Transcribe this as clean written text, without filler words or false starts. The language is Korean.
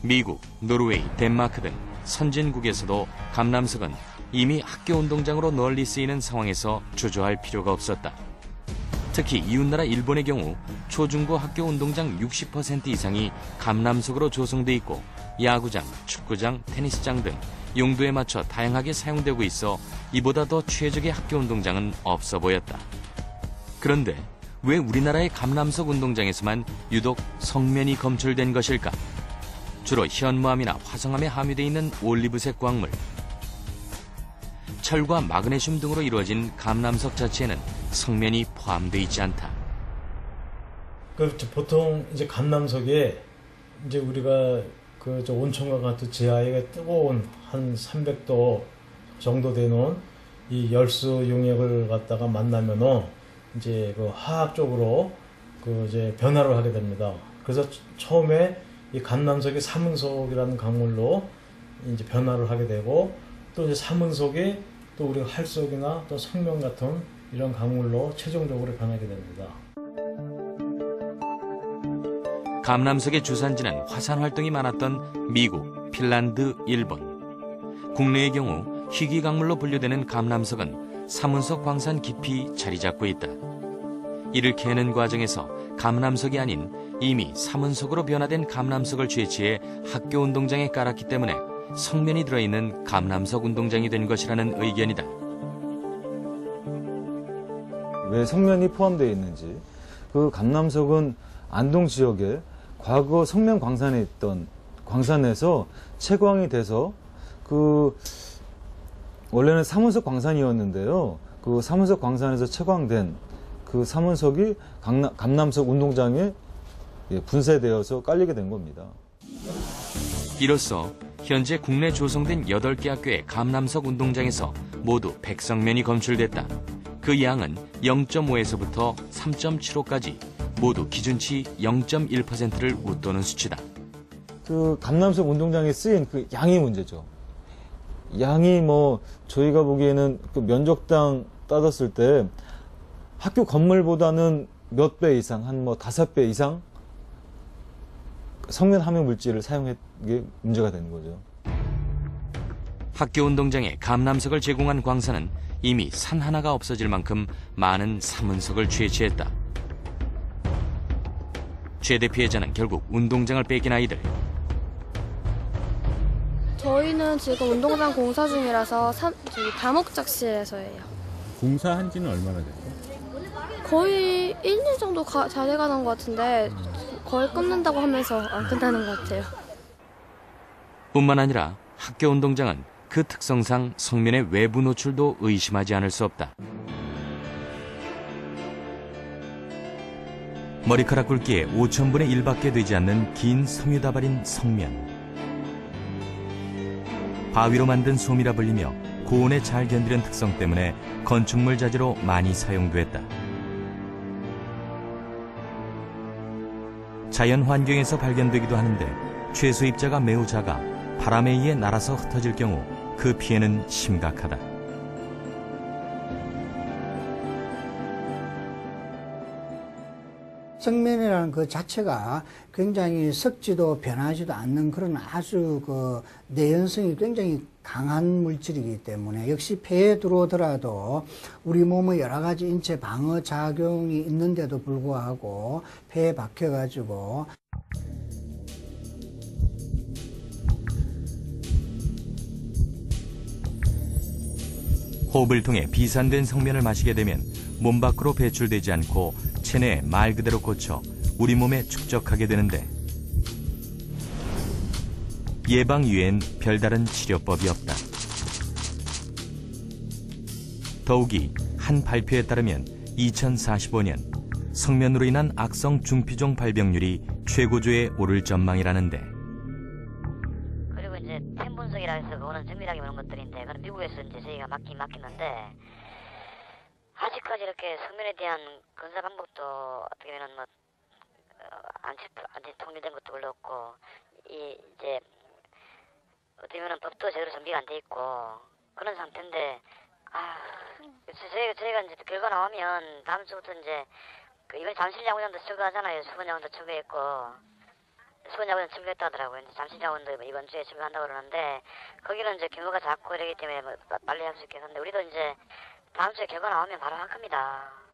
미국, 노르웨이, 덴마크 등 선진국에서도 감람석은 이미 학교 운동장으로 널리 쓰이는 상황에서 주저할 필요가 없었다. 특히 이웃나라 일본의 경우 초중고 학교 운동장 60% 이상이 감람석으로 조성돼 있고 야구장, 축구장, 테니스장 등 용도에 맞춰 다양하게 사용되고 있어 이보다 더 최적의 학교 운동장은 없어 보였다. 그런데 왜 우리나라의 감람석 운동장에서만 유독 성면이 검출된 것일까? 주로 현무암이나 화성암에 함유되어 있는 올리브색 광물, 철과 마그네슘 등으로 이루어진 감람석 자체에는 성면이 포함되어 있지 않다. 보통 이제 감람석에 이제 우리가 온천과 같은 지하에 뜨거운 한 300도 정도 되는 이 열수 용액을 갖다가 만나면은 이제 화학적으로 이제 변화를 하게 됩니다. 그래서 처음에 이 감람석이 사문석이라는 강물로 이제 변화를 하게 되고 또 이제 사문석이 또 우리가 활석이나 또 성면 같은 이런 강물로 최종적으로 변하게 됩니다. 감람석의 주산지는 화산 활동이 많았던 미국, 핀란드, 일본. 국내의 경우 희귀 강물로 분류되는 감람석은 사문석 광산 깊이 자리 잡고 있다. 이를 캐는 과정에서 감람석이 아닌 이미 사문석으로 변화된 감람석을 채취해 학교 운동장에 깔았기 때문에 성면이 들어있는 감람석 운동장이 된 것이라는 의견이다. 왜 성면이 포함되어 있는지, 그 감람석은 안동 지역에 과거 성면 광산에 있던 광산에서 채광이 돼서 원래는 사문석 광산이었는데요. 그 사문석 광산에서 채광된 그 사문석이 감람석 운동장에 분쇄되어서 깔리게 된 겁니다. 이로써 현재 국내 조성된 8개 학교의 감람석 운동장에서 모두 100성면이 검출됐다. 그 양은 0.5에서부터 3.75까지 모두 기준치 0.1%를 웃도는 수치다. 그 감람석 운동장에 쓰인 그 양이 문제죠. 양이 저희가 보기에는 그 면적당 따졌을 때 학교 건물보다는 몇 배 이상, 한 5배 이상 성면 함유 물질을 사용한 게 문제가 되는 거죠. 학교 운동장에 감람석을 제공한 광산은 이미 산 하나가 없어질 만큼 많은 사문석을 채취했다. 최대 피해자는 결국 운동장을 뺏긴 아이들. 저희는 지금 운동장 공사 중이라서 다목적실에서 해요. 공사한 지는 얼마나 됐어요? 거의 1년 정도 잘 돼가는 것 같은데 거의 끝난다고 하면서 안 끝나는 것 같아요. 뿐만 아니라 학교 운동장은 그 특성상 성면의 외부 노출도 의심하지 않을 수 없다. 머리카락 굵기에 5,000분의 1밖에 되지 않는 긴 섬유다발인 성면. 바위로 만든 솜이라 불리며 고온에 잘 견디는 특성 때문에 건축물 자재로 많이 사용됐다. 자연 환경에서 발견되기도 하는데 최소 입자가 매우 작아 바람에 의해 날아서 흩어질 경우 그 피해는 심각하다. 성면이라는 그 자체가 굉장히 썩지도 변하지도 않는 그런 아주 내연성이 굉장히 강한 물질이기 때문에 역시 폐에 들어오더라도 우리 몸의 여러 가지 인체 방어 작용이 있는데도 불구하고 폐에 박혀가지고 호흡을 통해 비산된 성면을 마시게 되면 몸 밖으로 배출되지 않고 체내에 말 그대로 꽂혀 우리 몸에 축적하게 되는데 예방 이외엔 별다른 치료법이 없다. 더욱이 한 발표에 따르면 2045년 성면으로 인한 악성 중피종 발병률이 최고조에 오를 전망이라는데. 그리고 이제 템분석이라 해서 그거는 정밀하게 보는 것들인데 그건 미국에서 이제 저희가 맡겼는데 아직까지 이렇게 성면에 대한 검사 방법도 어떻게 보면 아직 통일된 것도 별로 없고 이제 어떻게 보면 법도 제대로 준비가 안 돼 있고 그런 상태인데 저희가 이제 결과 나오면 다음 주부터 이제 이번에 잠실 야구장도 철거하잖아요. 수원 야구장도 철거했고 수건 자원은 철거했다 하더라고요. 이제 잠시 자원도 이번 주에 철거한다고 그러는데 거기는 이제 규모가 작고 이러기 때문에 뭐 빨리 할 수 있겠는데 우리도 이제 다음 주에 결과 나오면 바로 할 겁니다.